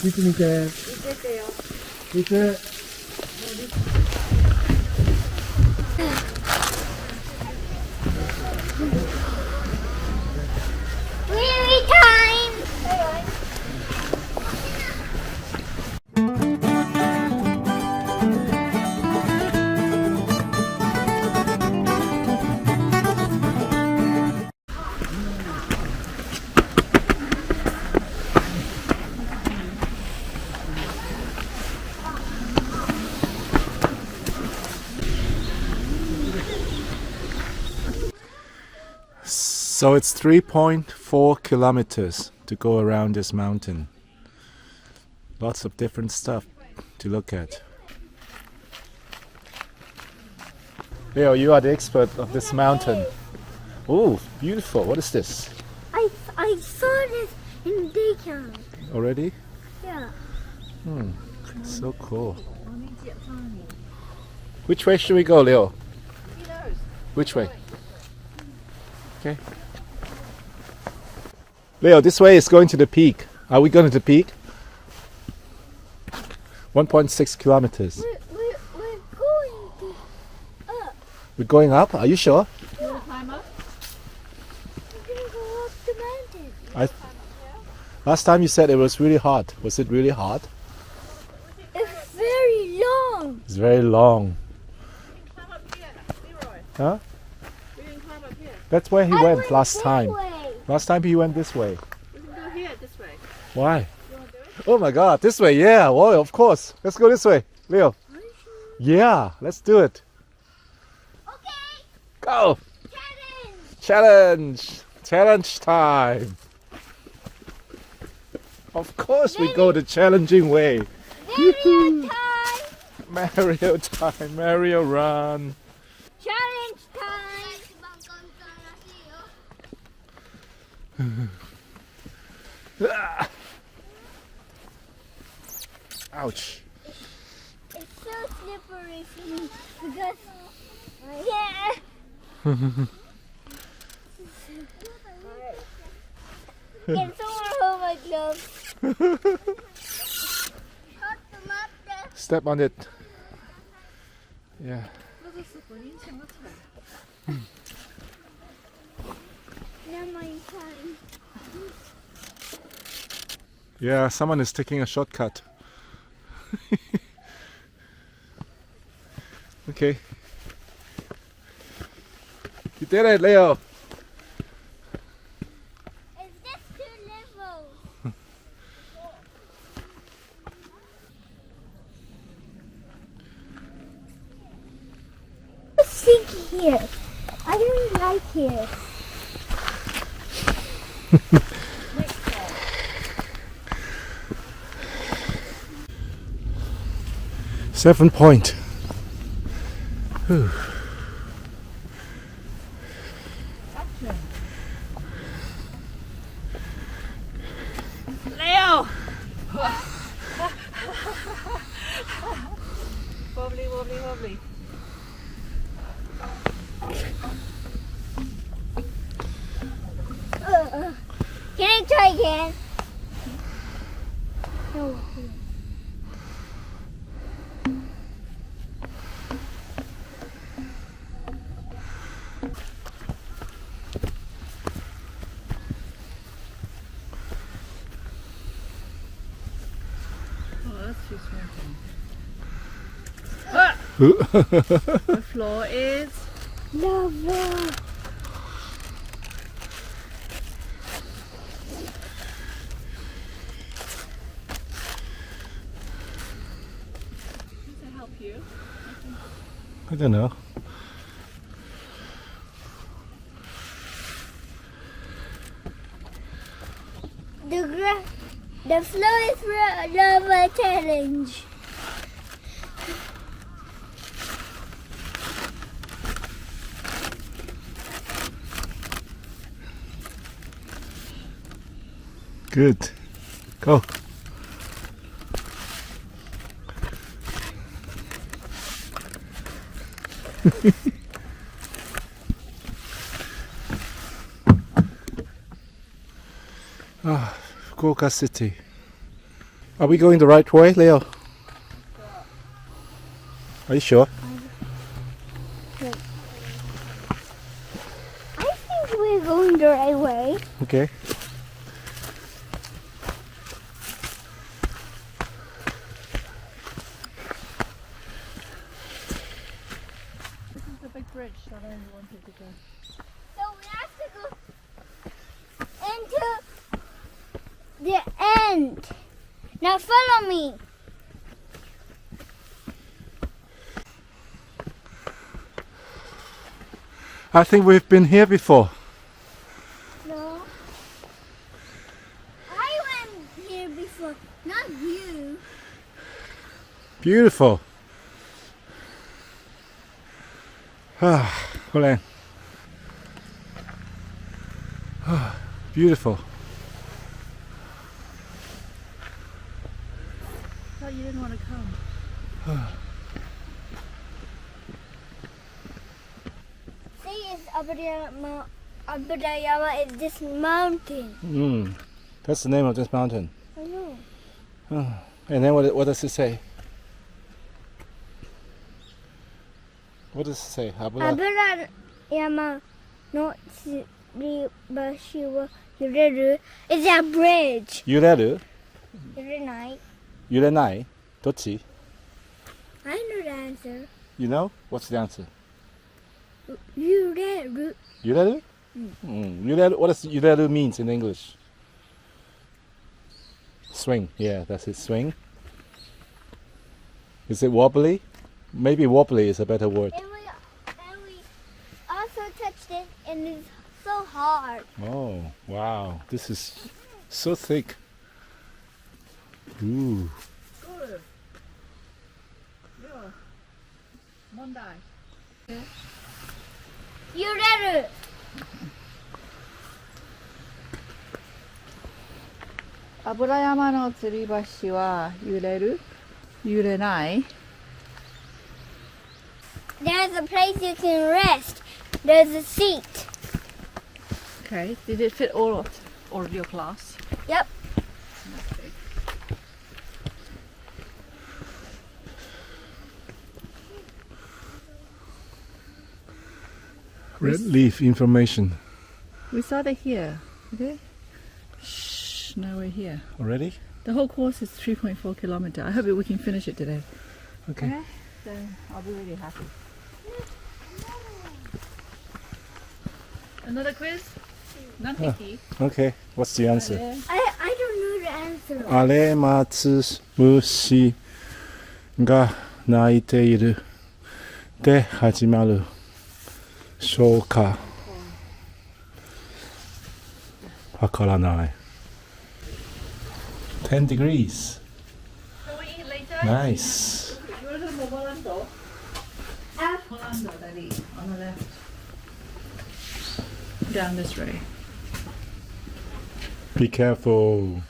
밑에 밑에 밑에 Weary time! So it's 3.4 kilometers to go around this mountain. Lots of different stuff to look at. Leo, you are the expert of this mountain. Oh, beautiful. What is this? I saw this in daycamp. Already? Yeah. So cool. Which way should we go, Leo? Which way? Okay. Leo, this way is going to the peak. Are we going to the peak? 1.6 kilometers. We're going to up. We're going up? Are you sure? We're gonna go up the mountain. Last time you said it was really hard. Was it really hard? It's very long. It's very long. Climb up here, Leroy. Huh? We can climb up here. That's where he I went last that time. way. Last time he went this way. We can go here, this way. Why? You want to do it? Oh my god, this way, yeah. Well, of course. Let's go this way. Leo. Yeah, let's do it. Okay. Go! Challenge. Challenge! Challenge time! Of course we go the challenging way. Video time. Mario time, Mario run. Challenge time. Ouch. It's so slippery for me because yeah. Can someone hold my gloves? Step on it. Yeah. Now my time. Yeah, someone is taking a shortcut. Okay. You did it, Leo. Is this 2 levels? What's thinking here? I don't like here. Seven point. Whew. Leo! Wobbly, wobbly, wobbly. Can I try again? No. Oh, that's too small. The floor is... Lava. Does it help you? I don't know. The floor is lava challenge. Good. Go. Fukuoka City. Are we going the right way, Leo? Are you sure? I think we're going the right way. Okay. This is the big bridge that I wanted to go. So we have to go into the end. Now follow me. I think we've been here before. No. I went here before, not you. Beautiful. Hold on. Beautiful. Thought you didn't want to come. See, it's Abudayama is this mountain. That's the name of this mountain. I know. And then what does it say? What does it say? Abudayama no Shiribashi wa yureru. It's a bridge. Yureru? Yurenai. Yurenai? Dochi? I know the answer. You know? What's the answer? Yureru. Yureru? Yureru? What does yureru means in English? Swing. Yeah, that's it. Swing. Is it wobbly? Maybe wobbly is a better word. And we also touched it, and it's so hard. Oh, wow. This is so thick. Ooh. Good. Yeah. Mondai. Yureru. 油山の吊り橋は揺れる？揺れない？ There's a place you can rest. There's a seat. Okay. Did it fit all of your class? Yep. Red leaf information. We started here. Okay. Shh. Now we're here. Already? The whole course is 3.4 kilometer. I hope we can finish it today. Okay. So I'll be really happy. Another quiz? Nanhiki. Okay. What's the answer? I don't know the answer. あれ松虫が鳴いているで始まる消化わからない10 degrees Can we eat later? nice You want to go Molando? Molando, Daddy, on the left. Down this way. be careful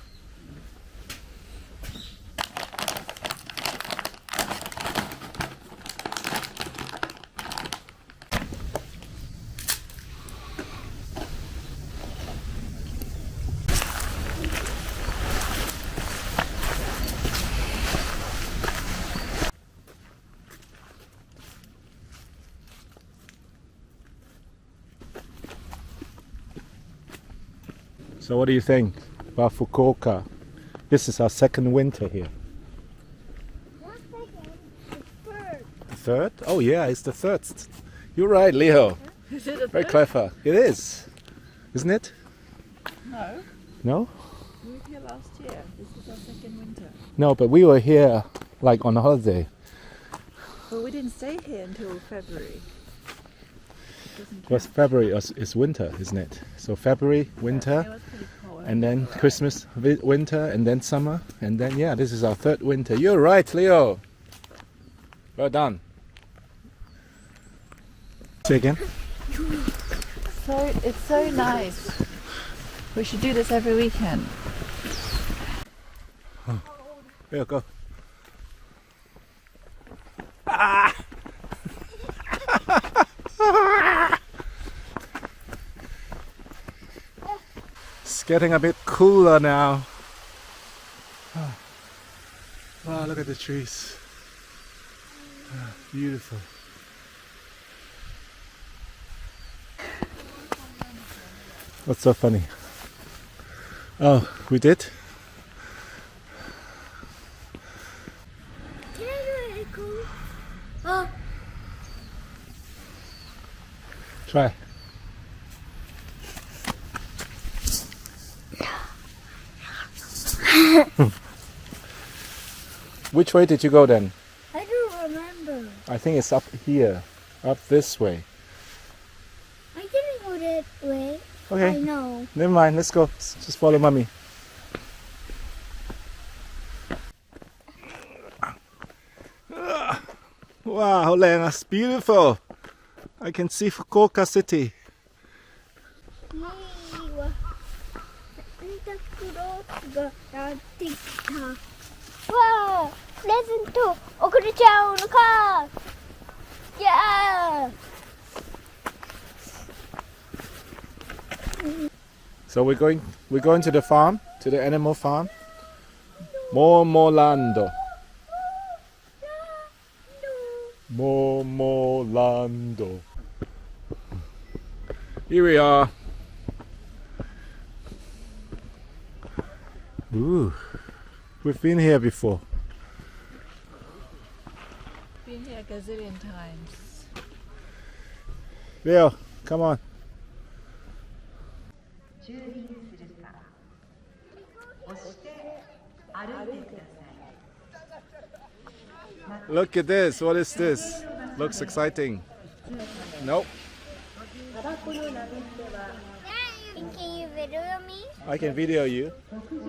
So what do you think about Fukuoka? This is our second winter here. One second. It's bird. The third? Oh yeah, it's the third. You're right, Leo. Is it a Very third? clever. It is. Isn't it? No. No? We were here last year. This is our second winter. No, but we were here like on holiday. But we didn't stay here until February. It doesn't Because count. February is winter, isn't it? So February, It winter, was pretty cold. and then Christmas, winter, and then summer, and then yeah, this is our third winter. You're right, Leo. Well done. Say again. So it's so nice. We should do this every weekend. Leo, go. It's getting a bit cooler now. Wow, look at the trees. Beautiful. What's so funny? Oh, we did? Can I do it cool? Oh, Try. Which way did you go then? I don't remember. I think it's up here. Up this way. I didn't go that way. I Okay, know. never mind. Let's go. Just follow mommy. Wow, Lena, it's beautiful. I can see Fukuoka City. にはサンタクロースがやってきた。わあ、プレゼント遅れちゃうのか。いや So we're going to the farm, to the animal farm. Momolando. Momolando. Here we are. Ooh, we've been here before. Been here a gazillion times. Leo, come on. Look at this. What is this? Looks exciting. Nope. Can you video me? I can video you.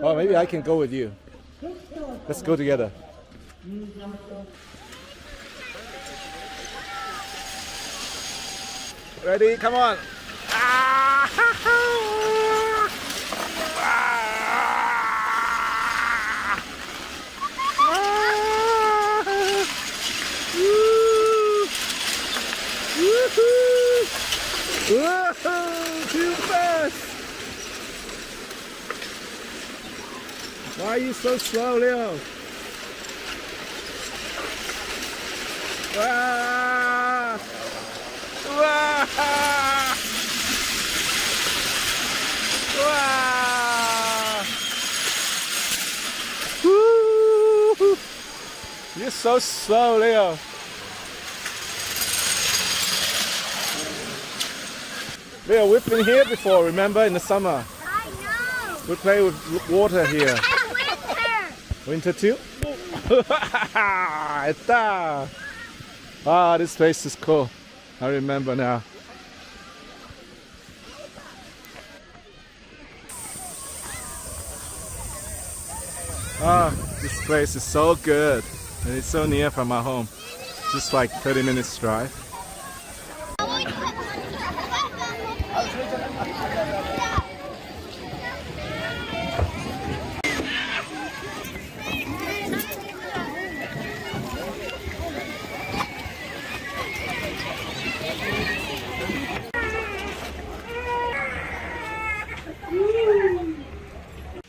Oh, maybe I can go with you. Let's go together. Ready? Come on. Whoa, too fast! Why are you so slow, Leo? Ah! Ah! Ah! Woo! You're so slow, Leo. Leo, we've been here before, remember, in the summer. I know. We play with water here. And winter. Winter too? Eta! Ah, this place is cool. I remember now. Ah, this place is so good. And it's so near from our home. Just like 30 minutes drive.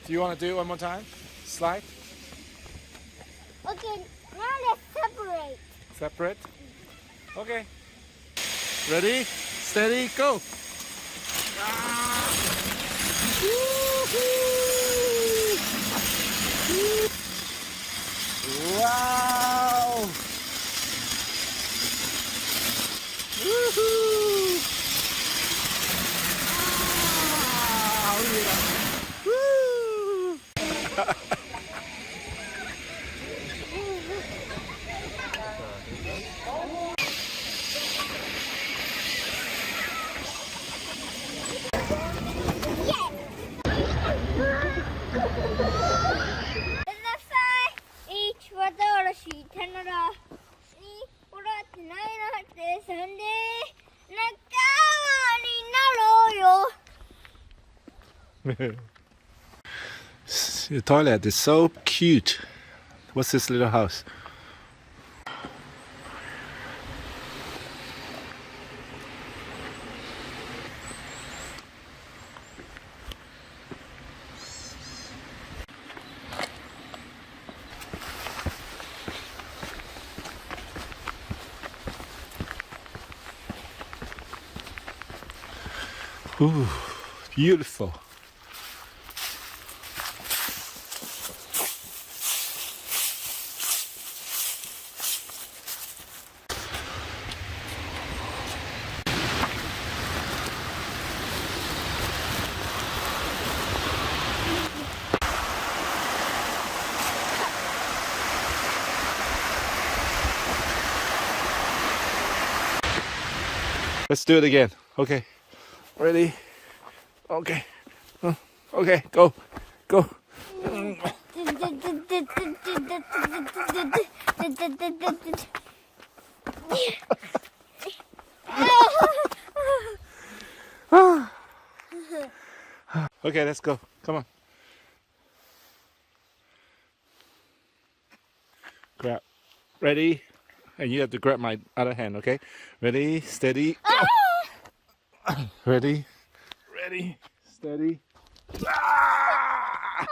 Do you want to do it one more time? Slide? Okay, now let's separate. Separate? Okay. Ready? Steady, go! Ah! Wow! Woohoo! Woo! Each water sheet Canada. See, what I tonight this Sunday. The toilet is so cute. What's this little house? Ooh, beautiful. Let's do it again. Okay. Ready? Okay. Okay, go. Go. Okay, let's go. Come on. Grab. Ready? And you have to grab my other hand, okay? Ready, steady, go. Ready, ready, steady. Ah!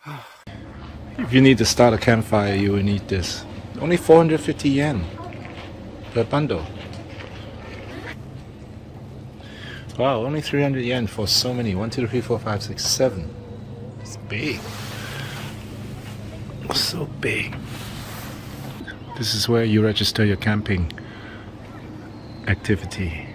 Ah! If you need to start a campfire, you will need this. Only 450 yen per bundle. Wow, only 300 yen for so many. 1, 2, 3, 4, 5, 6, 7. It's big. So big. This is where you register your camping activity.